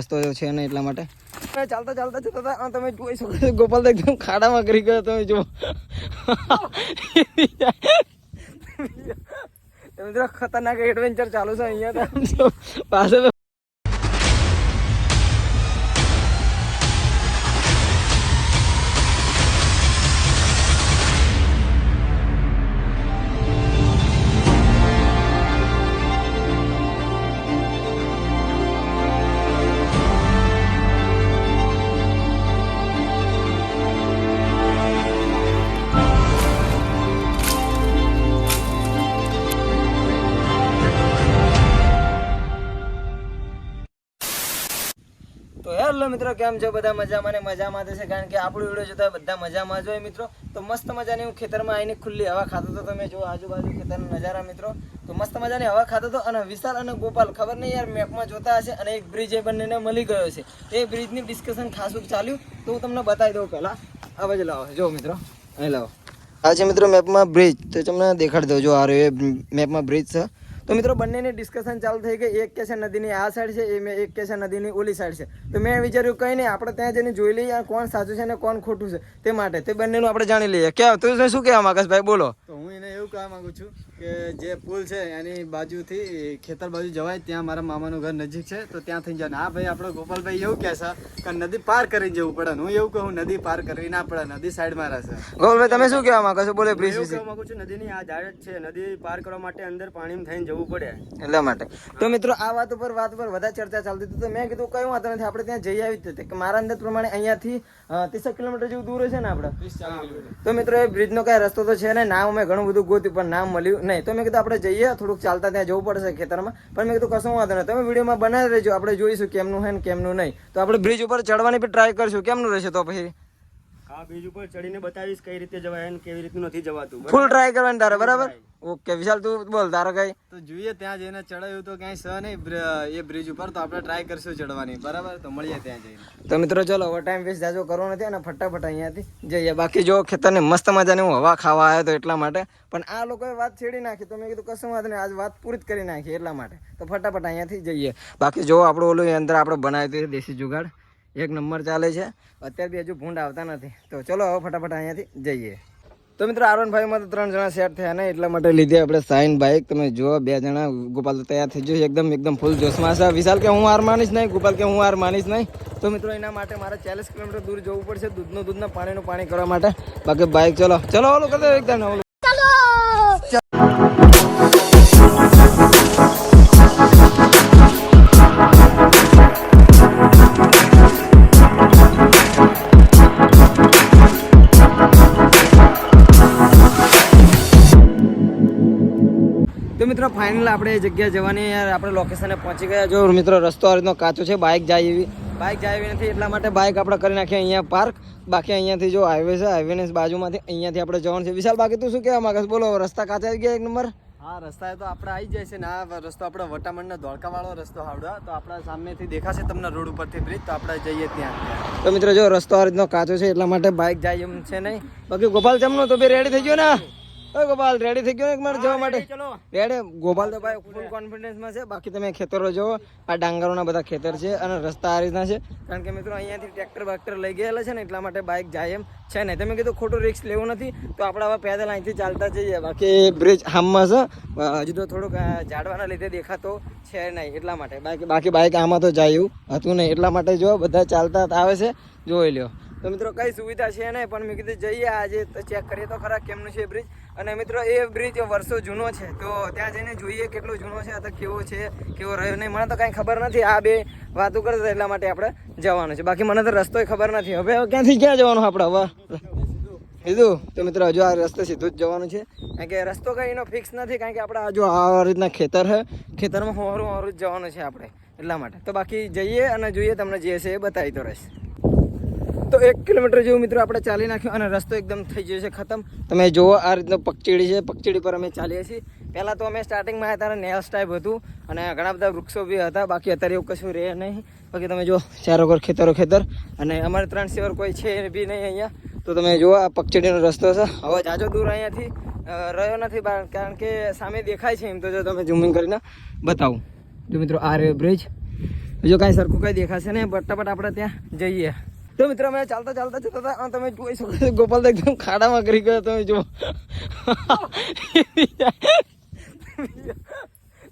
રસ્તો છે ને એટલા માટે ચાલતા ચાલતા જતા હતા. તમે જોઈ શકો છો ગોપાલ એકદમ ખાડામાં કરી ગયો. તમે જુઓ મિત્રો ખતરનાક એડવેન્ચર ચાલુ છે અહીંયા પાસે. તો હેલો મિત્રો, કેમ છો બધા? મજામાં ને મજામાં થશે, કારણ કે આપણું વિડીયો જોતા બધા મજામાં જ હોય મિત્રો. તો મસ્ત મજાની હું ખેતરમાં આવીને ખુલ્લી હવા ખાતો હતો. તમે જો આજુબાજુ ખેતરના નજારા મિત્રો, તો મસ્ત મજાની હવા ખાતો હતો. અને વિશાલ અને ગોપાલ ખબર નહીં યાર મેપમાં જોતા હશે અને એક બ્રિજ એ બંનેને મળી ગયો છે. એ બ્રિજની ડિસ્કશન ખાસું ચાલ્યું, તો હું તમને બતાવી દઉં. પહેલાં આ બાજુ લાવો, જો મિત્રો અહીં લાવો. આ છે મિત્રો મેપમાં બ્રિજ, તો તમને દેખાડી દઉં. જો આ રહ્યો એ મેપમાં બ્રિજ છે. તો મિત્રો બંનેની ડિસ્કશન ચાલુ થઈ ગઈ. એક કે છે નદીની આ સાઈડ છે, એક કે છે નદીની ઓલી સાઈડ છે. તો મેં વિચાર્યું કંઈ નહીં, આપણે ત્યાં જઈને જોઈ લઈએ કોણ સાચું છે ને કોણ ખોટું છે. તે માટે તે બંનેનું આપણે જાણી લઈએ. ક્યાં તું શું કહેવા માંગસ ભાઈ? બોલો. તો હું એને એવું કહેવા માંગુ છું કે જે પુલ છે એની બાજુથી ખેતર બાજુ જવાય, ત્યાં મારા મામાનું ઘર નજીક છે, તો ત્યાં થઈ જાય. હા ભાઈ, આપણો ગોપાલભાઈ એવું કહે છે કે નદી પાર કરીને જવું પડે. હું એવું કહું નદી પાર કરવી ના પડે, નદી સાઈડમાં રહેશે. ગોપાલભાઈ તમે શું કહેવા માંગો છો? બોલે પ્લીઝ. એવું કહેવા માંગુ છું, નદીની આ ઝાડ છે, નદી પાર કરવા માટે અંદર પાણીમાં થઈને જવું પડે એટલા માટે. તો મિત્રો આ વાત ઉપર વધારે ચર્ચા ચાલતી હતી. તો મેં કીધું કઈ વાંધો નથી, આપણે ત્યાં જઈ આવી હતી કે મારા અંદાજ પ્રમાણે અહીંયાથી 30 કિલોમીટર જેવું દૂર છે ને આપણે. તો મિત્રો એ બ્રિજનો કઈ રસ્તો તો છે ને, નામ મેં ઘણું બધું ગોત્યું પણ નામ મળ્યું નહીં. તો મેં કીધું આપણે જઈએ, થોડુંક ચાલતા ત્યાં જવું પડશે ખેતરમાં. પણ મેં કીધું કશું વાંધો નહીં, તમે વિડીયોમાં બનાવી રહેજો, આપણે જોઈશું કેમનું છે ને કેમનું નહીં. તો આપણે બ્રિજ ઉપર ચડવાની પણ ટ્રાય કરશું. કેમનું રહેશે તો પછી આ બ્રિજ ઉપર ચડીને બતાવીશ કઈ રીતે જવાય અને કેવી રીતનું નથી જવાતું. ફૂલ ટ્રાય કરવાની તારે, બરાબર? ઓકે વિશાલ તું બોલ તારે કઈ. તો જોઈએ ત્યાં જઈને ચડાયું તો ક્યાંય છે નહીં એ બ્રિજ ઉપર, તો આપણે ટ્રાય કરશું ચડવાની. બરાબર, તો મળીએ ત્યાં જઈને. તો મિત્રો ચલો, હવે ટાઈમ વેસ્ટ જાજો કરવો નથી અને ફટાફટ અહીંયાથી જઈએ. બાકી જો ખેતરની મસ્ત મજાની હું હવા ખાવા આવ્યો તો એટલા માટે, પણ આ લોકોએ વાત છેડી નાખી. તો મેં કીધું કશું વાત નહીં, આજ વાત પૂરી જ કરી નાખી એટલા માટે. તો ફટાફટ અહીંયાથી જઈએ. બાકી જો આપણું ઓલું અંદર આપણે બનાવ્યું હતું દેશી જુગાડ, એક નંબર ચાલે છે. અત્યારે બી હજુ ભૂંડ આવતા નથી. તો ચલો હવે ફટાફટ અહીંયાથી જઈએ. તો મિત્રો R15માં તો 3 જણા સેટ થયા ને, એટલા માટે લીધે આપણે સાઇન બાઇક. તમે જુઓ 2 જણા. ગોપાલ તો તૈયાર થઈ ગયો એકદમ ફૂલ જોશમાં છે. વિશાલ કે હું હાર માનીશ નહીં, ગોપાલ કે હું હાર માનીશ નહીં. તો મિત્રો એના માટે મારે 40 કિલોમીટર દૂર જવું પડશે દૂધના પાણીનું પાણી કરવા માટે. બાકી બાઇક ચલો ઓલું કરી દો એકદમ ઓલું. તો મિત્રો ફાઇનલ આપણે એ જગ્યાએ જવાની યાર આપણે લોકેશને પહોંચી ગયા. જો મિત્રો રસ્તો આ રીતનો કાચો છે, બાઇક જાય એવી નથી, એટલા માટે બાઇક આપણે કરી નાખીએ અહીંયા પાર્ક. બાકી અહીંયાથી જો હાઈવે છે, હાઈવેની બાજુમાંથી અહીંયાથી આપણે જવાનું છે. વિશાલ બાકી તું શું કહેવા માંગે? બોલો. રસ્તા કાચા આવી ગયા એક નંબર. હા, રસ્તા તો આપણે આવી જાય છે ને. આ રસ્તો આપણે વટામણના ધોળકા વાળો રસ્તો હાવડા, તો આપણા સામેથી દેખાશે તમને રોડ ઉપરથી બ્રિજ. તો આપણે જઈએ ત્યાં. તો મિત્રો જો રસ્તો આ રીતનો કાચો છે, એટલા માટે બાઇક જાય એમ છે નહીં. બાકી ગોપાલ જમનો તો બી રેડી થઈ ગયો ને? ગોપાલ રેડી થઈ ગયો ને મારે જવા માટે? રેડી. ગોપાલ તો ભાઈ ફૂલ કોન્ફિડન્સમાં છે. બાકી તમે ખેતરો જોવો, આ ડાંગરોના બધા ખેતર છે અને રસ્તા આ રીતના છે. કારણ કે મિત્રો અહીંયાથી ટ્રેક્ટર લઈ ગયેલા છે ને, એટલા માટે બાઇક જાય એમ છે નહીં. તમે કીધું ખોટું રિસ્ક લેવું નથી, તો આપણે હવે પેદલ અહીંથી ચાલતા જઈએ. બાકી બ્રિજ હામમાં છે, હજુ તો થોડુંક ઝાડવાના લીધે દેખાતો છે નહીં એટલા માટે. બાકી બાઇક આમાં તો જાય એવું હતું નહીં, એટલા માટે જો બધા ચાલતા આવે છે, જોઈ લ્યો. તો મિત્રો કઈ સુવિધા છે નહીં, પણ મેં કીધું જઈએ આજે તો ચેક કરીએ તો ખરા કેમનું છે બ્રિજ. અને મિત્રો એ બ્રિજ વર્ષો જૂનો છે, તો ત્યાં જઈને જોઈએ કેટલો જૂનો છે અથવા કેવો છે કેવો રહ્યો નહીં. મને તો કાંઈ ખબર નથી, આ બે વાતો કરતા એટલા માટે આપણે જવાનું છે. બાકી મને તો રસ્તોય ખબર નથી. હવે ક્યાંથી ક્યાં જવાનું આપણે? હવે કીધું તો મિત્રો હજુ આ રસ્તે સીધું જ જવાનું છે, કારણ કે રસ્તો કંઈ એનો ફિક્સ નથી. કારણ કે આપણે જો આ રીતના ખેતર છે, ખેતરમાં હોરું જ જવાનું છે આપણે એટલા માટે. તો બાકી જઈએ અને જોઈએ, તમને જે છે એ બતાવી તો રહેશે. તો 1 કિલોમીટર જેવું મિત્રો આપણે ચાલી નાખ્યું અને રસ્તો એકદમ થઈ ગયો છે ખતમ. તમે જુઓ આ રીતનો પગચીડી છે, પગચીડી પર અમે ચાલીએ છીએ. પહેલાં તો અમે સ્ટાર્ટિંગમાં આવ્યા ત્યારે નેલ્સ ટાઈપ હતું અને ઘણા બધા વૃક્ષો બી હતા. બાકી અત્યારે એવું કશું રહે નહીં. બાકી તમે જો ચારો ઘર ખેતર અને અમારે 3 સિવાય કોઈ છે બી નહીં અહીંયા. તો તમે જુઓ આ પગચીડીનો રસ્તો છે. હવે જાજો દૂર અહીંયાથી રહ્યો નથી, કારણ કે સામે દેખાય છે એમ. તો જો તમે ઝૂમિંગ કરીને બતાવું. જો મિત્રો આ રહ્યો બ્રિજ, જો કાંઈ સરખું કંઈ દેખાશે ને ફટાફટ આપણે ત્યાં જઈએ. તો મિત્રો અમે ચાલતા ચાલતા જતા હતા અને તમે જોઈ શકો છો ગોપાલ તો એકદમ ખાડામાં કરી ગયો. તમે જુઓ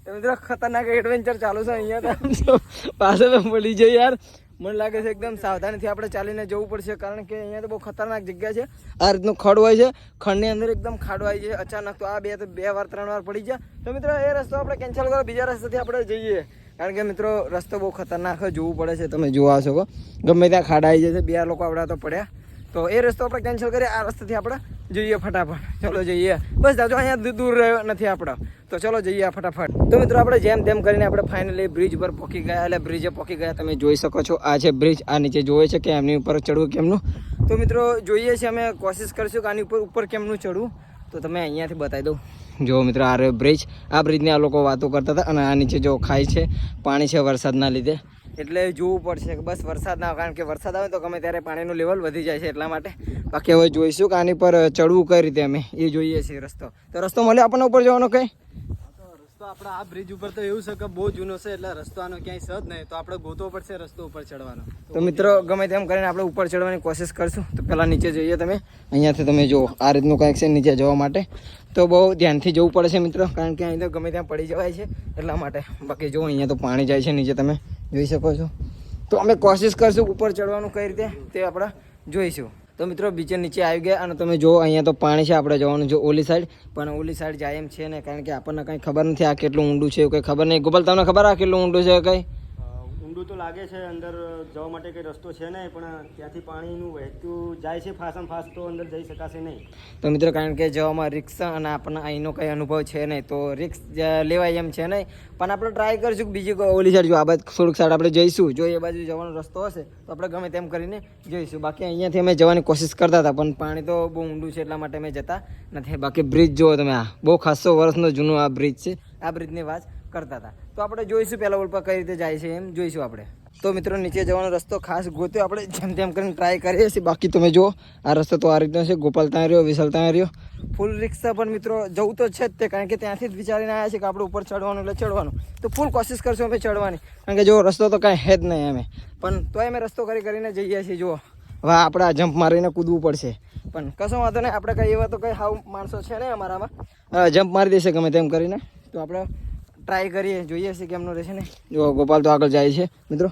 તો મિત્રો ખતરનાક એડવેન્ચર ચાલુ છે અહીંયા. તો પાસે મળી જાય યાર. મને લાગે છે એકદમ સાવધાનીથી આપણે ચાલીને જવું પડશે, કારણ કે અહીંયા તો બહુ ખતરનાક જગ્યા છે. આ રીતનું ખડ હોય છે, ખડની અંદર એકદમ ખાડ હોય છે અચાનક. તો આ બે વાર 3 વાર પડી જાય. તો મિત્રો એ રસ્તો આપણે કેન્સલ કરો, બીજા રસ્તાથી આપણે જઈએ, કારણ કે મિત્રો રસ્તો બહુ ખતરનાક જોવું પડે છે. તમે જોવા શકો ગમે ત્યાં ખાડા આવી જશે. 2 લોકો આપણા તો પડ્યા. તો એ રસ્તો આપણે કેન્સલ કરીએ, આ રસ્તાથી આપણે જઈએ ફટાફટ. ચલો જઈએ. બસ દાદો અહીંયા દૂર રહ્યો નથી આપણો, તો ચલો જઈએ ફટાફટ. તો મિત્રો આપણે જેમ તેમ કરીને આપણે ફાઇનલી બ્રિજ પર પહોંચી ગયા, એટલે બ્રિજે પહોંચી ગયા. તમે જોઈ શકો છો આ છે બ્રિજ. આ નીચે જોવે છે કે એમની ઉપર ચડવું કેમનું. તો મિત્રો જોઈએ છીએ, અમે કોશિશ કરીશું કે આની ઉપર કેમનું ચડવું. તો તમે અહીંયાથી બતાવી દઉં. જો મિત્રો આ રહ્યો બ્રિજ. આ બ્રિજને આ લોકો વાતો કરતા હતા, અને આ નીચે જો ખાઈ છે, પાણી છે વરસાદના લીધે. એટલે જોવું પડશે કે બસ વરસાદ ના આવે, કારણ કે વરસાદ આવે તો ગમે ત્યારે પાણીનું લેવલ વધી જાય છે એટલા માટે. બાકી હવે જોઈશું કે આની પર ચડવું કઈ રીતે, અમે એ જોઈએ છીએ રસ્તો. તો રસ્તો મળે આપણને ઉપર જવાનો કઈ? રસ્તો આપણા આ બ્રિજ ઉપર તો એવું છે કે બહુ જૂનો છે, એટલે રસ્તો આનો ક્યાંય સજ નહીં. તો આપણે ગોતવો પડશે રસ્તો ઉપર ચડવાનો. તો મિત્રો ગમે તેમ કરીને આપણે ઉપર ચડવાની કોશિશ કરશું. તો પહેલાં નીચે જઈએ. તમે અહીંયાથી તમે જુઓ આ રીતનું કંઈક છે નીચે જવા માટે. તો બહુ ધ્યાનથી જવું પડે છે મિત્રો, કારણ કે અહીં તો ગમે ત્યાં પડી જવાય છે એટલા માટે. બાકી જો અહીંયા તો પાણી જાય છે નીચે, તમે જોઈ શકો છો. તો અમે કોશિશ કરશું ઉપર ચડવાનું કઈ રીતે તે આપણે જોઈશું. તો મિત્રો બીજે નીચે આવી ગયા, અને તમે જો અહીંયા તો પાણી છે. આપણે જવાનું જો ઓલી સાઈડ, પણ ઓલી સાઈડ જાય એમ છે ને, કારણ કે આપણને કંઈ ખબર નથી આ કેટલું ઊંડું છે, કંઈ ખબર નહીં. ગોપાલ તમને ખબર આ કેટલું ઊંડું છે? કંઈ ઊંડું તો લાગે છે, અંદર જવા માટે કંઈ રસ્તો છે નહીં, પણ ત્યાંથી પાણીનું વહેતું જાય છે ફાસ્ટ તો અંદર જઈ શકાશે નહીં. તો મિત્રો કારણ કે જવામાં રિક્ષા અને આપણને અહીંનો કંઈ અનુભવ છે નહીં, તો રિક્સ લેવાય એમ છે નહીં. પણ આપણે ટ્રાય કરીશું કે બીજી ઓલી સાઈડ, જો આ બાજુ થોડુંક સાઈડ આપણે જઈશું. જો એ બાજુ જવાનો રસ્તો હશે તો આપણે ગમે તેમ કરીને જઈશું. બાકી અહીંયાથી અમે જવાની કોશિશ કરતા હતા, પણ પાણી તો બહુ ઊંડું છે એટલા માટે અમે જતા નથી. બાકી બ્રિજ જુઓ તમે, આ બહુ ખાસો વર્ષનો જૂનો આ બ્રિજ છે. આ બ્રિજની વાત કરતા હતા. તો આપણે જોઈશું પહેલાં ઉપર કઈ રીતે જાય છે એમ જોઈશું આપણે. તો મિત્રો નીચે જવાનો રસ્તો ખાસ ગોત્યો આપણે, જેમ તેમ કરીને ટ્રાય કરીએ છીએ. બાકી તમે જુઓ આ રસ્તો તો આ રીતનો છે. ગોપાલ ત્યાં રહ્યો, વિશાલ ત્યાં રહ્યો. ફૂલ રિક્ષા પણ મિત્રો જવું તો છે જ તે, કારણ કે ત્યાંથી જ વિચારીને આવ્યા છે કે આપણે ઉપર ચડવાનું એટલે ચડવાનું. તો ફૂલ કોશિશ કરશું અમે ચડવાની, કારણ કે જો રસ્તો તો કાંઈ હે જ નહીં અમે, પણ તોય અમે રસ્તો કરીને જઈએ છીએ. જુઓ હવે આપણે આ જમ્પ મારીને કૂદવું પડશે, પણ કશો વાંધો નહીં. આપણે કંઈ એવા તો કંઈ હાવ માણસો છે ને અમારામાં, જમ્પ મારી દેશે ગમે તેમ કરીને. તો આપણે ટ્રાય કરીએ, જોઈએ છીએ કેમનું રહેશે ને. જો ગોપાલ તો આગળ જાય છે મિત્રો,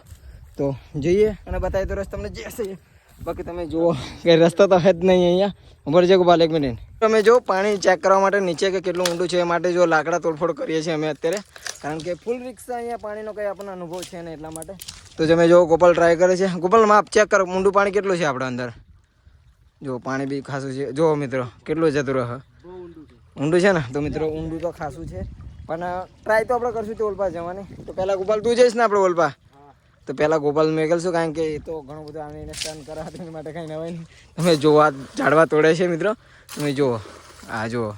તો જઈએ અને બતાવીએ તો રસ્તો તમને જે હશે. બાકી તમે જુઓ કે રસ્તો તો હે જ નહીં અહીંયા. ઉભર છે ગોપાલ, 1 મિનિટ. અમે જો પાણી ચેક કરવા માટે નીચે કે કેટલું ઊંડું છે એ માટે જો લાકડા તોડફોડ કરીએ છીએ અમે અત્યારે, કારણ કે ફૂલ રિક્ષા અહીંયા પાણીનો કંઈ આપણને અનુભવ છે ને એટલા માટે. તો તમે જો ગોપાલ ટ્રાય કરે છે. ગોપાલ માપ ચેક કરો, ઊંડું પાણી કેટલું છે આપણે અંદર. જો પાણી બી ખાસું છે. જો મિત્રો કેટલું જતું રહે, ઊંડું છે ને. તો મિત્રો ઊંડું તો ખાસું છે, પણ ટ્રાય તો આપણે કરશું તો ઓલપા જવાની. તો પહેલાં ગોપાલ તું જઈશ ને આપણે ઓલપા, તો પહેલાં ગોપાલ મેકલશું, કારણ કે એ તો ઘણું બધું આવીને સ્ટન કરાવે એના માટે કંઈ નવાય નહીં. તમે જુઓ આ ઝાડવા તોડે છે મિત્રો, તમે જુઓ આ જુઓ.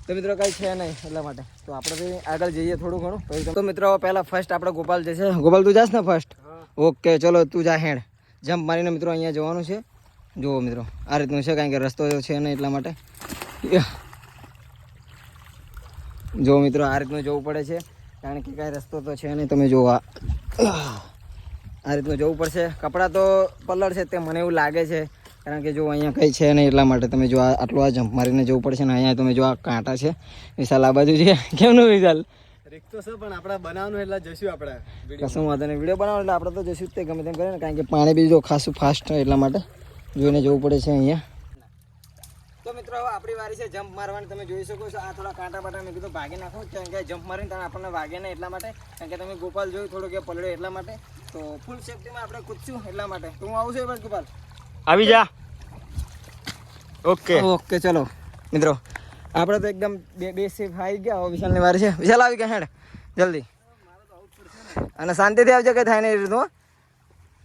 તો મિત્રો કંઈ છે નહીં એટલા માટે. તો આપણે બી આગળ જઈએ થોડું ઘણું પછી. તો મિત્રો પહેલાં ફર્સ્ટ આપણે ગોપાલ જશે. ગોપાલ તું જાસ ને ફર્સ્ટ? ઓકે ચલો તું જા હેડ. જમ્પ મારીને મિત્રો અહીંયા જવાનું છે. જુઓ મિત્રો આ રીતનું છે, કારણ કે રસ્તો છે નહીં એટલા માટે. જો મિત્રો આ રીતનું જવું પડે છે, કારણ કે કાંઈ રસ્તો તો છે નહીં. તમે જુઓ આ રીતનું જવું પડશે. કપડાં તો પલળ છે તે મને એવું લાગે છે, કારણ કે જો અહીંયા કંઈ છે નહીં એટલા માટે. તમે જો આટલું આ જમ્પ મારીને જવું પડશે ને. અહીંયા તમે જો આ કાંટા છે. વિશાલ આ બાજુ છે. કેમનું વિશાલ? રિક્ષો છે પણ આપણે બનાવવાનું એટલે જઈશું આપણે. કશું વાંધો નહીં, વિડીયો બનાવો એટલે આપણે તો જઈશું જ તે ગમે તેમ કરે ને, કારણ કે પાણી બી જો ખાસું ફાસ્ટ એટલા માટે જોઈને જવું પડે છે અહીંયા. તો મિત્રો હવે આપણી વારી છે જમ્પ મારવાની. તમે જોઈ શકો છો આ થોડા કાંટા બાટા મેં કીધું ભાગી નાખો, કારણ કે જમ્પ મારીને તમે આપણને વાગે નહીં એટલા માટે. કારણ કે તમે ગોપાલ જોયું થોડુંક એ પલળ્યો એટલા માટે. તો ફૂલ સેફટીમાં આપણે કૂદશું એટલા માટે. તો હું આવું છું બસ ગોપાલ, આવી જા. ઓકે ઓકે ચલો મિત્રો આપણે તો એકદમ બે સેફ આવી ગયા. હવે વિશાલની વારી છે. વિશાલ આવી ગયા હેડ જલ્દી, અને શાંતિથી આવજો, કંઈ થાય નહીં એ રીતનું.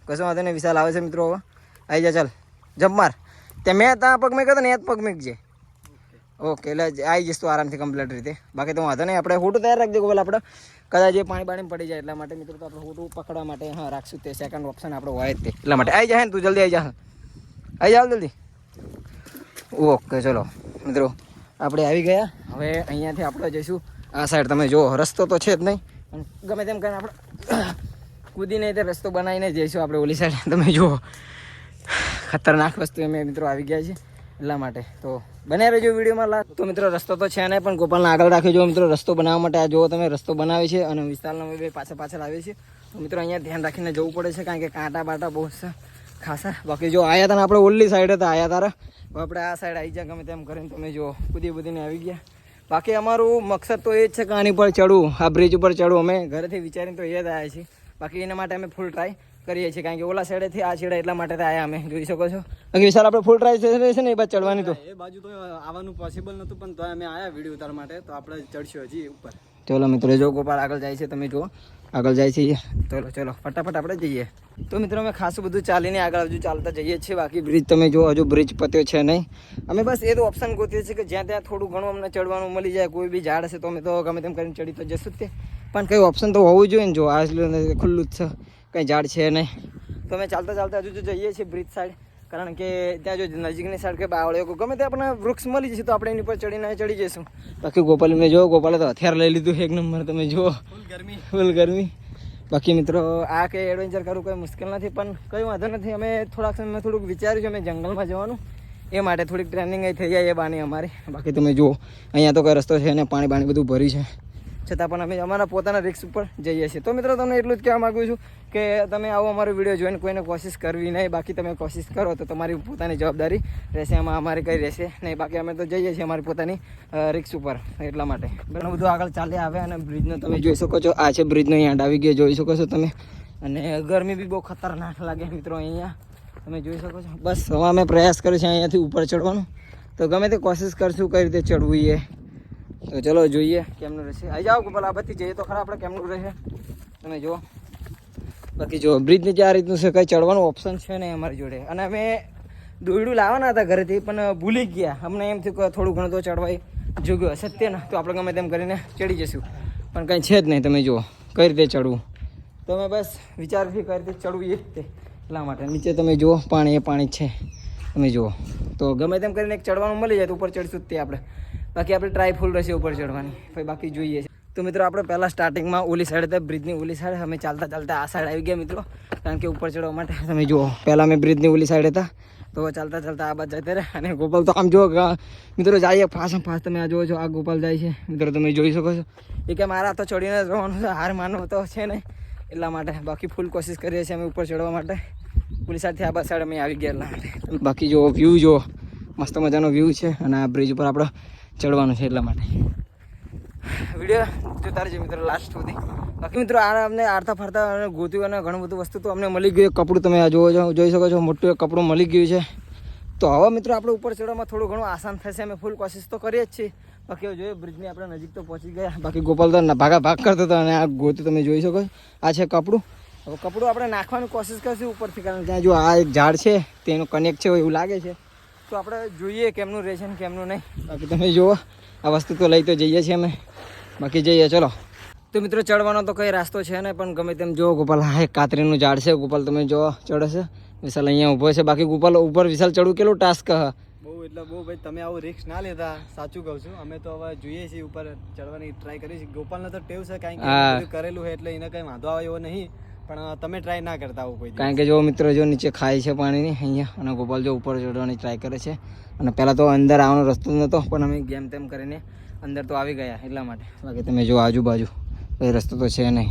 કશું વાંધો નહીં. વિશાલ આવે છે મિત્રો, હવે આવી જા. ચાલ જમ્પ માર. ત્યાં મેં ત્યાં પગ મેં કહ્યું ને એ જ પગ મેકજે. ઓકે એટલે આવી જઈશ તો આરામથી કમ્પ્લીટ રીતે. બાકી તો વાંધો નહીં. આપણે હોટું તૈયાર રાખજો ગોપાલ, આપણે કદાચ એ પાણી બાણી પડી જાય એટલા માટે મિત્રો. તો આપણે હોટું પકડવા માટે હા રાખશું, તે સેકન્ડ ઓપ્શન આપણો હોય જ તે એટલા માટે. આવી જાય ને તું જલ્દી આવી જા, આવી જાવ જલ્દી. ઓકે ચલો મિત્રો આપણે આવી ગયા. હવે અહીંયાથી આપણે જઈશું આ સાઈડ. તમે જુઓ રસ્તો તો છે જ નહીં, ગમે તેમ કરીને આપણે કૂદીને તે રસ્તો બનાવીને જઈશું આપણે ઓલી સાઈડ. તમે જુઓ ખતરનાક વસ્તુ અમે મિત્રો આવી ગયા છે એટલા માટે તો બને રહેજો વિડીયોમાં. તો મિત્રો રસ્તો તો છે નહીં પણ ગોપાલને આગળ રાખ્યો. જો મિત્રો રસ્તો બનાવવા માટે આ જુઓ તમે રસ્તો બનાવે છે અને વિસ્તારના અમે બે પાછળ આવે છે. તો મિત્રો અહીંયા ધ્યાન રાખીને જવું પડે છે કારણ કે કાંટા બાટા બહુ ખાસા. બાકી જો આયા હતા ને આપણે ઓલી સાઈડ હતા આયા તારા આપણે આ સાઈડ આવી જાય ગમે તેમ કરીને તમે જુઓ કૂદીને આવી ગયા. બાકી અમારું મકસદ તો એ જ છે કે આની પર ચડવું, આ બ્રિજ ઉપર ચડવું. અમે ઘરેથી વિચારીને તો એ જ આવ્યા છીએ. બાકી એના માટે અમે ફૂલ ટ્રાય કરીએ છીએ કારણ કે ઓલા સાઈડેથી આ છેડા એટલા માટે આવ્યા અમે જોઈ શકો છો. બાકી વિશાલ આપણે ફૂલ ટ્રાય છે ને એ બાદ ચડવાની તો એ બાજુ તો આવવાનું પોસિબલ નહોતું પણ તો અમે આવ્યા વિડીયો ઉતારવા માટે તો આપણે ચડશું હજી ઉપર. ચલો મિત્રો જો ગોપાલ આગળ જાય છે તમે જુઓ આગળ જાય છે. ચલો ફટાફટ આપણે જઈએ. તો મિત્રો અમે ખાસું બધું ચાલીને આગળ હજુ ચાલતા જઈએ છીએ. બાકી બ્રિજ તમે જો હજુ બ્રિજ પત્યો છે નહીં. અમે બસ એ તો ઓપ્શન ગોતીએ છીએ કે જ્યાં ત્યાં થોડું ઘણું અમને ચડવાનું મળી જાય. કોઈ બી ઝાડ હશે તો અમે તો ગમે તેમ કરીને ચડી તો જશું જ તે પણ કંઈ ઓપ્શન તો હોવું જોઈએ ને. જો આ ખુલ્લું જ છે કંઈ ઝાડ છે નહીં. તો અમે ચાલતા હજુ જો જઈએ છીએ બ્રિજ સાઈડ કારણ કે ત્યાં જો નજીકની સાઈડ કે બાવળે ગમે તે આપણને વૃક્ષ મળી જશે તો આપણે એની પર ચડી જઈશું. બાકી ગોપાલ મેં જો ગોપાલે તો હથિયાર લઈ લીધું એક નંબર. તમે જુઓ ફૂલ ગરમી. બાકી મિત્રો આ કંઈ એડવેન્ચર કરવું કંઈ મુશ્કેલ નથી પણ કંઈ વાંધો નથી. અમે થોડુંક વિચાર્યું છે અમે જંગલમાં જવાનું એ માટે થોડીક ટ્રેનિંગ થઈ જાય એ બાની અમારી. બાકી તમે જુઓ અહીંયા તો કોઈ રસ્તો છે ને પાણી બધું ભર્યું છે છતાં પણ અમે અમારા પોતાના રિસ્ક ઉપર જઈએ છીએ. તો મિત્રો તમને એટલું જ કહેવા માગું છું કે તમે આવો અમારો વિડીયો જોઈને કોઈને કોશિશ કરવી નહીં. બાકી તમે કોશિશ કરો તો તમારી પોતાની જવાબદારી રહેશે, એમાં અમારી કંઈ રહેશે નહીં. બાકી અમે તો જઈએ છીએ અમારી પોતાની રિસ્ક ઉપર એટલા માટે. ઘણું બધું આગળ ચાલે આવે અને બ્રિજનો તમે જોઈ શકો છો. આ છે બ્રિજનો અહીંયા આવી ગયો જોઈ શકો છો તમે. અને ગરમી બી બહુ ખતરનાક લાગે મિત્રો અહીંયા તમે જોઈ શકો છો. બસ હવે અમે પ્રયાસ કર્યો છે અહીંયાથી ઉપર ચડવાનું. તો ગમે તે કોશિશ કરશું કઈ રીતે ચડવું એ. તો ચલો જોઈએ કેમનું રહેશે. આવી જાઓ ગોપાલ આ બધી જઈએ તો ખરા આપણે કેમનું રહેશે તમે જુઓ. બાકી જો બ્રિજ નીચે આ રીતનું છે કંઈ ચડવાનું ઓપ્શન છે નહીં અમારી જોડે. અને અમે દોરડું લાવવાના હતા ઘરેથી પણ ભૂલી ગયા. અમને એમ થયું કે થોડું ઘણું તો ચડવાય જોગ્યું હશે તે ને તો આપણે ગમે તેમ કરીને ચડી જઈશું પણ કંઈ છે જ નહીં. તમે જુઓ કઈ રીતે ચડવું. તો અમે બસ વિચારથી કઈ રીતે ચડવું એ જ તે એટલા માટે. નીચે તમે જુઓ પાણી જ છે તમે જુઓ. તો ગમે તેમ કરીને એક ચડવાનું મળી જાય તો ઉપર ચડીશું જ તે આપણે. બાકી આપણે ટ્રાય ફૂલ રહેશે ઉપર ચડવાની. પછી બાકી જોઈએ. તો મિત્રો આપણે પહેલાં સ્ટાર્ટિંગમાં ઓલી સાઈડ હતા બ્રિજની ઓલી સાઈડ. અમે ચાલતા આ સાઈડ આવી ગયા મિત્રો કારણ કે ઉપર ચડવા માટે. તમે જુઓ પહેલાં અમે બ્રિજની ઓલી સાઈડ હતા તો ચાલતા આ બાજુ જતા રહ્યા. અને ગોપાલ તો આમ જુઓ મિત્રો જઈએ ફાસ્ટ તમે આ જુઓ છો આ ગોપાલ જાય છે મિત્રો તમે જોઈ શકો છો. એ કે મારા તો ચડીને જવાનું છે હાર માનવું તો છે નહીં એટલા માટે. બાકી ફૂલ કોશિશ કરીએ છીએ અમે ઉપર ચડવા માટે. ઓલી સાઈડથી આ બસ સાઈડ અમે આવી ગયા એટલા માટે. બાકી જો વ્યૂ જુઓ મસ્ત મજાનો વ્યૂ છે અને આ બ્રિજ ઉપર આપણે ચડવાનું છે એટલા માટે. વિડીયો જોતા રહેજો મિત્રો લાસ્ટ સુધી. બાકી મિત્રો આ અમને આરતા ફરતા અને ગોત્યું અને ઘણું બધું વસ્તુ તો અમને મળી ગયું. કપડું તમે આ જોઈ શકો છો મોટું એક કપડું મળી ગયું છે. તો હવે મિત્રો આપણે ઉપર ચડવામાં થોડું ઘણું આસાન થશે. અમે ફૂલ કોશિશ તો કરીએ જ છીએ. બાકી હવે જોઈએ બ્રિજની આપણે નજીક તો પહોંચી ગયા. બાકી ગોપાલ તો ભાગ કરતો હતો અને આ ગોતું તમે જોઈ શકો છો આ છે કપડું. હવે કપડું આપણે નાખવાની કોશિશ કરશું ઉપરથી કારણ કે ત્યાં જો આ એક ઝાડ છે તેનું કનેક્ટ છે એવું લાગે છે. તો આપણે જોઈએ કેમનું રહેશે ને કેમનું નહીં. બાકી તમે જુઓ આ વસ્તુ તો લઈ તો જઈએ છીએ અમે. બાકી જઈએ ચલો. તો મિત્રો ચડવાનો તો કંઈ રાસ્તો છે ને પણ ગમે તેમ જુઓ ગોપાલ હા એક કાતરીનું ઝાડ છે. ગોપાલ તમે જુઓ ચડે છે. વિશાલ અહીંયા ઊભો છે. બાકી ગોપાલ ઉપર વિશાલ ચડવું કેટલું ટાસ્ક બહુ ભાઈ તમે આવું રિસ્ક ના લેતા સાચું કહું છું. અમે તો હવે જોઈએ છીએ ઉપર ચડવાની ટ્રાય કરી છે. ગોપાલને તો ટેવ છે કારણ કે કરેલું છે એટલે એને કંઈ વાંધો આવે એવો નહીં પણ તમે ટ્રાય ના કરતા આવું કોઈ. કારણ કે જો મિત્રો જો નીચે ખાય છે પાણીની અહીંયા અને ગોપાલ જો ઉપર ચડવાની ટ્રાય કરે છે. અને પહેલાં તો અંદર આવવાનો રસ્તો નહોતો પણ અમે ગેમ તેમ કરીને અંદર તો આવી ગયા એટલા માટે. બાકી તમે જો આજુબાજુ એ રસ્તો તો છે નહીં.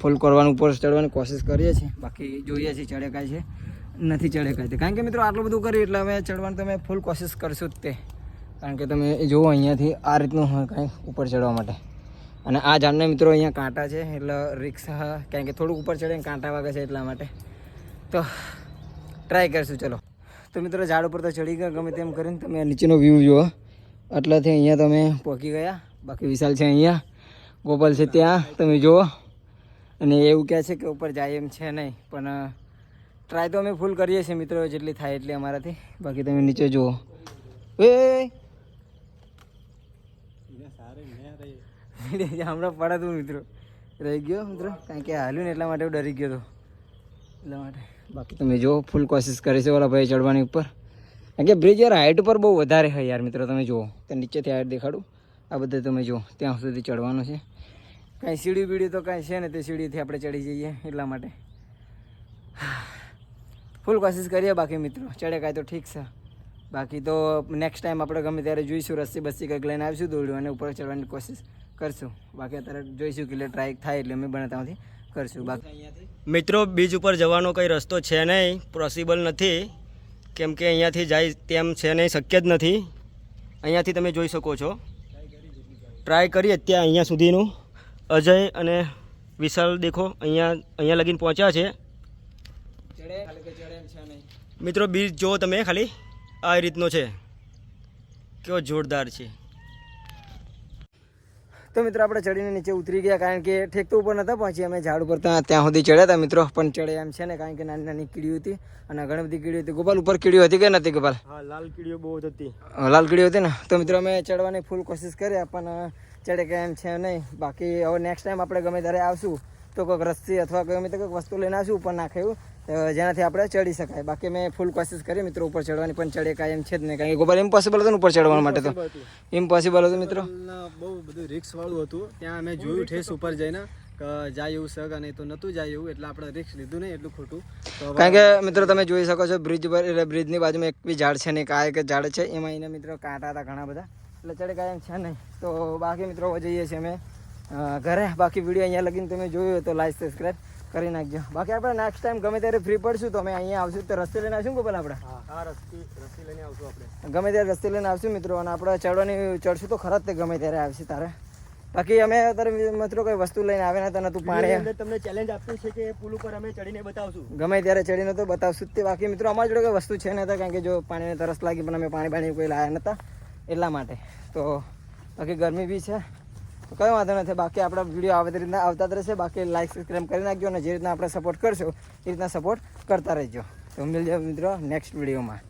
ફૂલ કરવાનું ઉપર ચડવાની કોશિશ કરીએ છીએ. બાકી જોઈએ છીએ ચડે કાંઈ છે નથી ચડે કાંઈ. કારણ કે મિત્રો આટલું બધું કરીએ એટલે અમે ચડવાનું તમે ફૂલ કોશિશ કરશું જ તે. કારણ કે તમે જુઓ અહીંયાથી આ રીતનું હોય કાંઈ ઉપર ચડવા માટે. અને આ ઝાડને મિત્રો અહીંયા કાંટા છે એટલે રિક્ષા કારણ કે થોડુંક ઉપર ચડે કાંટા વાગે છે એટલા માટે. તો ટ્રાય કરીશું ચલો. તો મિત્રો ઝાડ ઉપર તો ચડી ગયા ગમે તેમ કરીને. તમે નીચેનો વ્યૂ જુઓ આટલાથી અહીંયા તમે પહોંચી ગયા. બાકી વિશાલ છે અહીંયા ગોપાલ છે ત્યાં તમે જુઓ. અને એવું કહે છે કે ઉપર જાય એમ છે નહીં પણ ટ્રાય તો અમે ફૂલ કરીએ છીએ મિત્રો જેટલી થાય એટલી અમારાથી. બાકી તમે નીચે જુઓ હમણાં પડાતું મિત્રો રહી ગયો મિત્રો કારણ કે હાલ્યું ને એટલા માટે ડરી ગયો હતો એટલા માટે. બાકી તમે જો ફૂલ કોશિશ કરી છે ઓલા ભાઈ ચડવાની ઉપર કારણ કે બ્રિજ યાર હાઇટ ઉપર બહુ વધારે છે યાર મિત્રો. તમે જુઓ ત્યાં નીચેથી હાઇટ દેખાડું આ બધે તમે જુઓ ત્યાં સુધી ચડવાનું છે. કાંઈ સીડી બીડી તો કાંઈ છે ને તે સીડીથી આપણે ચડી જઈએ એટલા માટે ફૂલ કોશિશ કરીએ. બાકી મિત્રો ચડે કાંઈ તો ઠીક છે, બાકી તો નેક્સ્ટ ટાઈમ આપણે ગમે ત્યારે જોઈશું, રસ્સી બસ્સી કંઈક લઈને આવીશું દોડ્યું અને ઉપર ચડવાની કોશિશ કરશું. બાકી અત્યારે જોઈશું કે એટલે ટ્રાય થાય એટલે અમે બને ત્યાંથી કરશું. બાકી મિત્રો બીચ ઉપર જવાનો કંઈ રસ્તો છે નહીં, પોસિબલ નથી, કેમ કે અહીંયાથી જાય તેમ છે નહીં, શક્ય જ નથી. અહીંયાથી તમે જોઈ શકો છો, ટ્રાય કરીએ ત્યાં અહીંયા સુધીનું. અજય અને વિશાલ દેખો અહીંયા લગીને પહોંચ્યા છે. મિત્રો બીચ જુઓ તમે ખાલી આ રીતનો છે, કેવો જોરદાર છે. તો મિત્રો આપણે ચડીને નીચે ઉતરી ગયા, કારણ કે ઠેક તો ઉપર નહોતા પહોંચી, અમે ઝાડ ઉપર ત્યાં સુધી ચડ્યા હતા મિત્રો. પણ ચડે એમ છે ને, કારણ કે નાની નાની કીડીઓ હતી અને ઘણી બધી કીડીઓ હતી. ગોપાલ ઉપર કીડીઓ હતી કે નથી ગોપાલ? હા, લાલ કીડીઓ બહુ જ હતી. લાલ કીડીઓ હતી ને. તો મિત્રો અમે ચડવાની ફૂલ કોશિશ કરી, પણ ચડે કે એમ છે નહીં. બાકી હવે નેક્સ્ટ ટાઈમ આપણે ગમે ત્યારે આવશું તો કોઈક રસ્સી અથવા ગમે તે કોઈક વસ્તુ લઈને આવશું ઉપર નાખેવું, જેનાથી આપણે ચડી શકાય. બાકી મેં ફૂલ કોશિશ કરી મિત્રો ઉપર ચડવાની, પણ ચડે કાંઈ એમ છે જ નહીં, કારણ કે ગોપાલ ઇમ્પોસિબલ હતું ને ઉપર ચડવા માટે. તો ઇમ્પોસિબલ હતું મિત્રો, બહુ બધું રિસ્ક વાળું હતું. ત્યાં અમે જોયું ઠેસ ઉપર જઈને કે જાય એવું સગ અને તો નહોતું જાય એવું, એટલે આપણે રિસ્ક લીધું નહીં એટલું ખોટું. કારણ કે મિત્રો તમે જોઈ શકો છો બ્રિજ પર, એટલે બ્રિજની બાજુમાં એક બી ઝાડ છે નહીં, કાંઈ એક ઝાડ છે, એમાં એને મિત્રો કાંટા હતા ઘણા બધા, એટલે ચડે કાંઈ એમ છે નહીં. તો બાકી મિત્રો જઈએ છીએ અમે ઘરે. બાકી વિડીયો અહીંયા લગીને તમે જોયું તો લાઈક સબસ્ક્રાઈબ કરી નાખજો. બાકી આપણે નેક્સ્ટ ટાઈમ ગમે ત્યારે ફ્રી પડશું તો અમે અહીંયા આવશું, તો રસ્તે લઈને આવશું ગોપાલ આપણે. હા, રસ્સી લઈને આવશું આપણે. ગમે ત્યારે રસ્તે લઈને આવશું મિત્રો, અને આપણે ચડશું તો ખરા જ તે ગમે ત્યારે આવશે તારે. બાકી અમે અત્યારે મિત્રો કોઈ વસ્તુ લઈને આવે ને તું પાણી તમને ચેલેન્જ આપ્યું છે કે પુલ ઉપર અમે ચડીને બતાવશું, ગમે ત્યારે ચડીને તો બતાવશું જ તે. બાકી મિત્રો અમારી જોડે કોઈ વસ્તુ છે નહીં, કારણ કે જો પાણીને તરસ લાગી પણ અમે પાણી કોઈ લાયા નહોતા એટલા માટે. તો બાકી ગરમી બી છે, તો કંઈ વાંધો નથી. બાકી આપણા વિડીયો આવી રીતના આવતા જ રહેશે. બાકી લાઈક સબસ્ક્રાઈબ કરી નાખજો, અને જે રીતના આપણે સપોર્ટ કરશો એ રીતના સપોર્ટ કરતા રહેજો. તો મળીએ મિત્રો નેક્સ્ટ વિડીયોમાં.